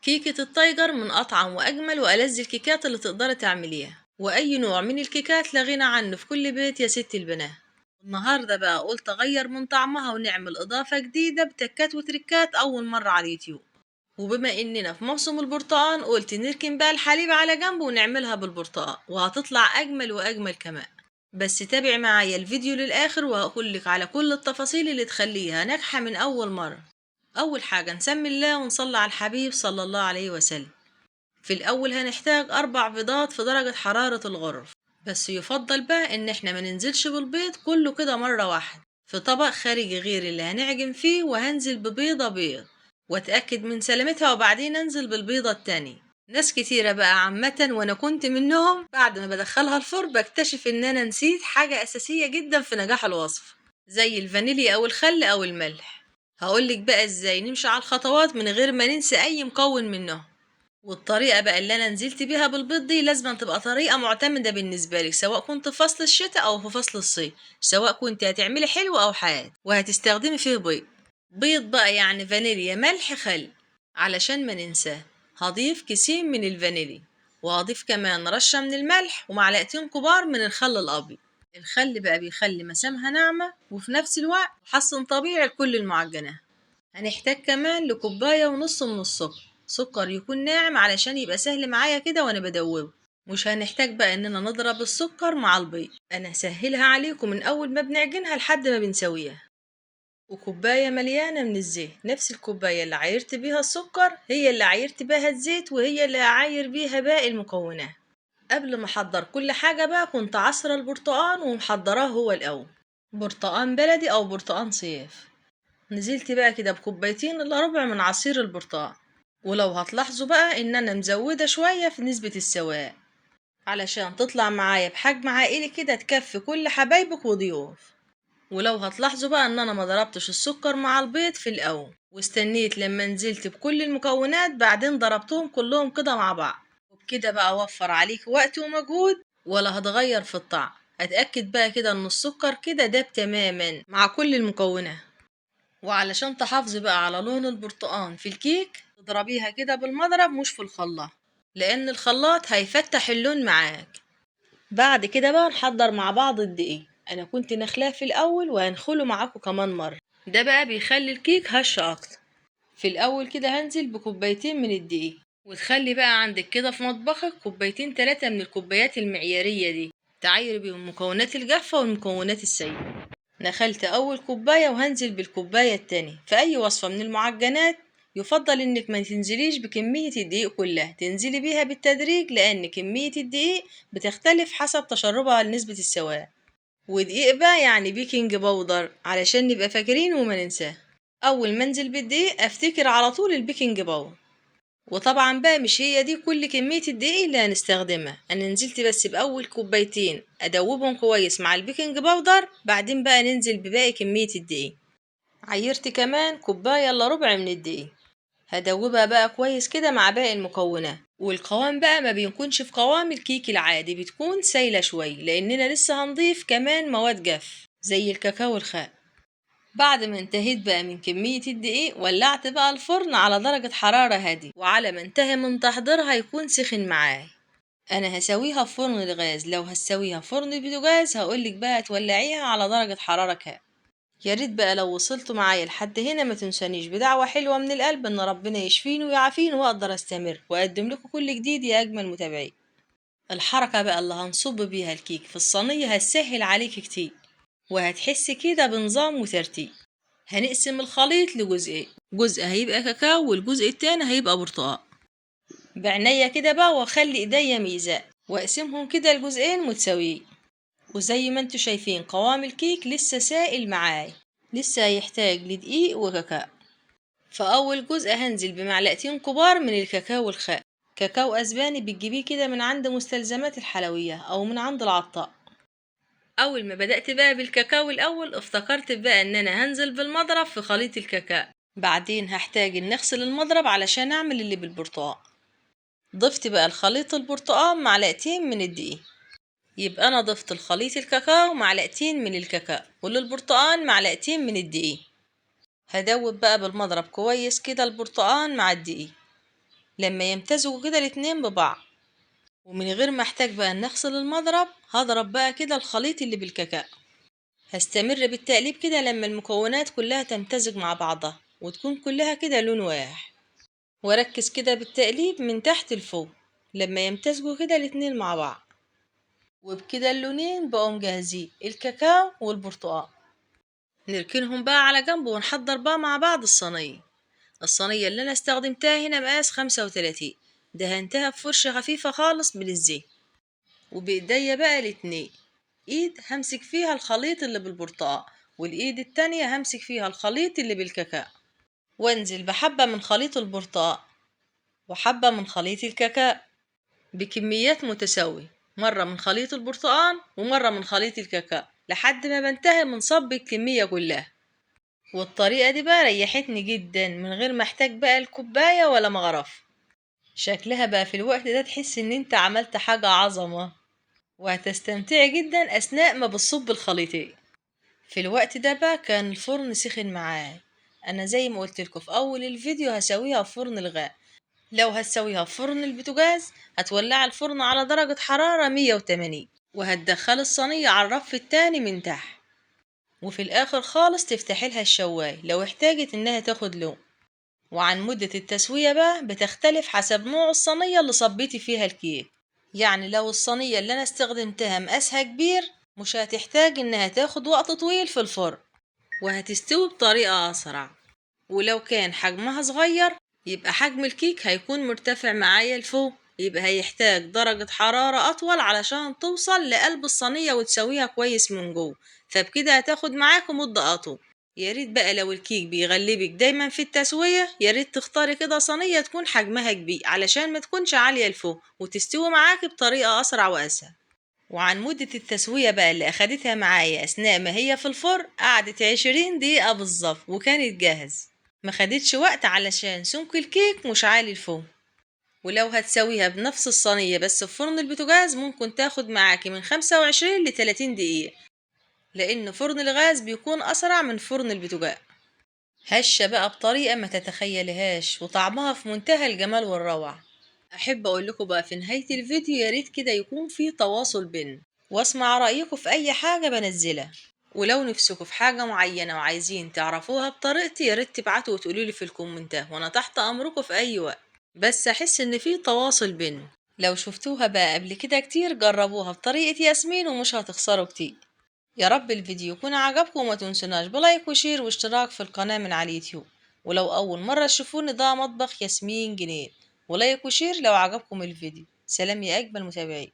كيكة التايجر من أطعم وأجمل وألذ الكيكات اللي تقدري تعمليها، وأي نوع من الكيكات لا غنى عنه في كل بيت يا ست البنات. النهاردة بقى قلت أغير من طعمها ونعمل إضافة جديدة بتكات وتركات أول مرة على اليوتيوب. وبما إننا في موسم البرتقال قلت نركن بقى الحليب على جنب ونعملها بالبرتقال وهتطلع أجمل وأجمل كمان. بس تابع معايا الفيديو للآخر وهقولك على كل التفاصيل اللي تخليها ناجحة من أول مرة. أول حاجة نسمي الله ونصلي على الحبيب صلى الله عليه وسلم. في الأول هنحتاج 4 بيضات في درجة حرارة الغرف، بس يفضل بقى إن احنا ما ننزلش بالبيض كله كده مرة واحدة في طبق خارجي غير اللي هنعجن فيه، وهنزل ببيضة بيض واتأكد من سلامتها وبعدين انزل بالبيضة التانية. ناس كتيرة بقى عامة وانا كنت منهم بعد ما بدخلها الفرن بكتشف ان انا نسيت حاجة اساسية جدا في نجاح الوصفة، زي الفانيليا او الخل او الملح. هقولك بقى ازاي نمشي على الخطوات من غير ما ننسى اي مكون منهم. والطريقة بقى اللي انا نزلت بيها بالبيض دي لازم تبقى طريقة معتمدة بالنسبة لك، سواء كنت في فصل الشتاء او في فصل الصيف، سواء كنت هتعملي حلو او حاد وهتستخدمي فيه بيض بقى يعني فانيليا ملح خل. علشان ما ننساه هضيف كيسين من الفانيليا، وهضيف كمان رشة من الملح ومعلقتين كبار من الخل الابيض. الخل بقى بيخلي مسامها ناعمة وفي نفس الوقت حسن طبيعي لكل المعجنات. هنحتاج كمان لكوباية ونص من السكر، سكر يكون ناعم علشان يبقى سهل معايا كده وانا بدوبه. مش هنحتاج بقى اننا نضرب السكر مع البيض، انا هسهلها عليكم من اول ما بنعجنها لحد ما بنسويها. وكوباية مليانة من الزيت، نفس الكوباية اللي عايرت بيها السكر هي اللي عايرت بيها الزيت وهي اللي هعاير بيها باقي المكونات. قبل ما احضر كل حاجة بقى كنت عصرة البرتقان ومحضراه هو الاول، برتقان بلدي او برتقان صيف. نزلت بقى كده بكوبايتين الا ربع من عصير البرتقال، ولو هتلاحظوا بقى ان انا مزودة شوية في نسبة السوائل علشان تطلع معايا بحجم عائلي كده تكفي كل حبايبك وضيوف. ولو هتلاحظوا بقى ان انا ما ضربتش السكر مع البيض في الاول، واستنيت لما نزلت بكل المكونات بعدين ضربتهم كلهم كده مع بعض، وبكده بقى اوفر عليك وقت ومجهود ولا هتغير في الطعم. اتأكد بقى كده ان السكر كده داب تماما مع كل المكونات. وعلشان تحافظي بقى على لون البرتقان في الكيك تضربيها كده بالمضرب مش في الخلاط، لان الخلاط هيفتح اللون معاك. بعد كده بقى نحضر مع بعض الدقيق، انا كنت نخلاه في الاول وهنخله معاكم كمان مرة، ده بقى بيخلي الكيك هش اكتر. في الاول كده هنزل بكوبايتين من الدقيق، وتخلي بقى عندك كده في مطبخك كوبايتين 3 من الكوبايات المعيارية دي تعايري بيهم المكونات الجافة والمكونات السائلة. نخلت أول كوباية وهنزل بالكوباية التانية. في أي وصفة من المعجنات يفضل إنك ما تنزليش بكمية الدقيق كلها، تنزلي بيها بالتدريج لأن كمية الدقيق بتختلف حسب تشربها لنسبة السوائل. ودقيق بقى يعني بيكنج باودر علشان نبقى فاكرين وما ننساه. أول ما انزل بالدقيق أفتكر على طول البيكنج باودر. وطبعا بقى مش هي دي كل كمية الدقيق اللي هنستخدمها، انا نزلت بس باول كوبايتين ادوبهم كويس مع البيكنج باودر، بعدين بقى ننزل بباقي كمية الدقيق. عيرت كمان كوباية الا ربع من الدقيق، هدوبها بقى كويس كده مع باقي المكونات. والقوام بقى ما بيكونش في قوام الكيك العادي، بتكون سايلة شوي لاننا لسه هنضيف كمان مواد جاف زي الكاكاو الخام. بعد ما انتهيت بقى من كمية الدقيق ولعت بقى الفرن على درجة حرارة هادية، وعلى ما انتهي من تحضيرها يكون سخن معاي. انا هسويها في فرن الغاز، لو هسويها في فرن بوتاجاز هقولك بقى تولعيها على درجة حرارة كام. يا ريت بقى لو وصلتوا معايا لحد هنا ما تنسانيش بدعوة حلوة من القلب ان ربنا يشفيني ويعافيني واقدر استمر واقدم لكم كل جديد يا اجمل متابعين. الحركة بقى اللي هنصب بيها الكيك في الصينية هتسهل عليك كتير، وهتحسي كده بنظام وترتيب. هنقسم الخليط لجزئين، جزء هيبقى كاكاو والجزء التاني هيبقى برتقال. بعناية كده بقى واخلي ايديا ميزان واقسمهم كده لجزئين متساويين. وزي ما انتوا شايفين قوام الكيك لسه سائل معاي، لسه هيحتاج لدقيق وكاكاو. فأول جزء هنزل بمعلقتين كبار من الكاكاو الخام، كاكاو أسباني بتجيبيه كده من عند مستلزمات الحلويات أو من عند العطار. اول ما بدأت بقى بالكاكاو الاول افتكرت بقى ان انا هنزل بالمضرب في خليط الكاكاو، بعدين هحتاج ان اغسل المضرب علشان اعمل اللي بالبرتقال. ضفت بقى الخليط البرتقال معلقتين من الدقيق، يبقى انا ضفت الخليط الكاكاو معلقتين من الكاكاو وللبرتقال معلقتين من الدقيق. هدوب بقى بالمضرب كويس كده البرتقال مع الدقيق، لما يمتزجوا كده الاتنين ببعض. ومن غير ما احتاج بقى ان اغسل المضرب، هضرب بقى كده الخليط اللي بالكاكاو. هستمر بالتقليب كده لما المكونات كلها تمتزج مع بعضها وتكون كلها كده لون واحد، واركز كده بالتقليب من تحت لفوق لما يمتزجوا كده الاتنين مع بعض. وبكده اللونين بقوا جاهزين، الكاكاو والبرتقال. نركنهم بقى على جنب ونحضر بقى مع بعض الصينية اللي انا استخدمتها هنا مقاس 35، دهنتها بفرشة خفيفة خالص من الزيت. وبإيديا بقى الاتنين، ايد همسك فيها الخليط اللي بالبرتقال، والايد التانية همسك فيها الخليط اللي بالكاكاو، وانزل بحبة من خليط البرتقال وحبة من خليط الكاكاو بكميات متساوية، مرة من خليط البرتقال ومرة من خليط الكاكاو لحد ما بنتهي من صب الكمية كلها. والطريقة دي بقى ريحتني جدا من غير ما احتاج بقى الكوباية ولا مغرف. شكلها بقى في الوقت ده تحس ان انت عملت حاجة عظمة، وهتستمتعي جدا اثناء ما بتصب الخليطين. في الوقت ده بقى كان الفرن سخن معاي. انا زي ما قلت لكم في اول الفيديو هسويها في فرن الغاء. لو هتسويها في فرن البوتاجاز هتولع الفرن على درجة حرارة 180، وهتدخل الصينية على الرف التاني من تحت، وفي الاخر خالص تفتحي لها الشواية لو احتاجت انها تاخد لون. وعن مدة التسوية بقى بتختلف حسب نوع الصينية اللي صبيتي فيها الكيك. يعني لو الصينية اللي انا استخدمتها مقاسها كبير مش هتحتاج انها تاخد وقت طويل في الفرن، وهتستوي بطريقة اسرع. ولو كان حجمها صغير يبقى حجم الكيك هيكون مرتفع معايا لفوق، يبقى هيحتاج درجة حرارة أطول علشان توصل لقلب الصينية وتسويها كويس من جوه، فبكده هتاخد معاكم مدة أطول. ياريت بقى لو الكيك بيغلبك دايما في التسوية، ياريت تختاري كده صينية تكون حجمها كبير علشان ما تكونش عالية لفوق وتستوي معاك بطريقة أسرع وأسهل. وعن مدة التسوية بقى اللي أخدتها معايا أثناء ما هي في الفرن، قعدت 20 دقيقة بالظبط وكانت جاهز. ما خدتش وقت علشان سمك الكيك مش عالي لفوق. ولو هتسويها بنفس الصينية بس في فرن البوتاجاز ممكن تاخد معاكي من 25 ل 30 دقيقة، لأن فرن الغاز بيكون أسرع من فرن البوتاجاز. هشة بقى بطريقة ما تتخيلهاش، وطعمها في منتهى الجمال والروعة. أحب أقول لكم بقى في نهاية الفيديو ياريت كده يكون في تواصل بينا، واسمع رأيكم في أي حاجة بنزلها. ولو نفسكم في حاجة معينة وعايزين تعرفوها بطريقتي ياريت تبعتوا وتقولولي في الكومنتات، وأنا تحت أمركم في أي وقت، بس أحس إن في تواصل بينا. لو شفتوها بقى قبل كده كتير جربوها بطريقة ياسمين ومش هتخسروا كتير. يا رب الفيديو يكون عجبكم، وما تنسوناش بلايك وشير واشتراك في القناة من على اليوتيوب. ولو أول مرة تشوفوني ده مطبخ ياسمين جنين، ولايك وشير لو عجبكم الفيديو. سلام يا أجمل متابعين.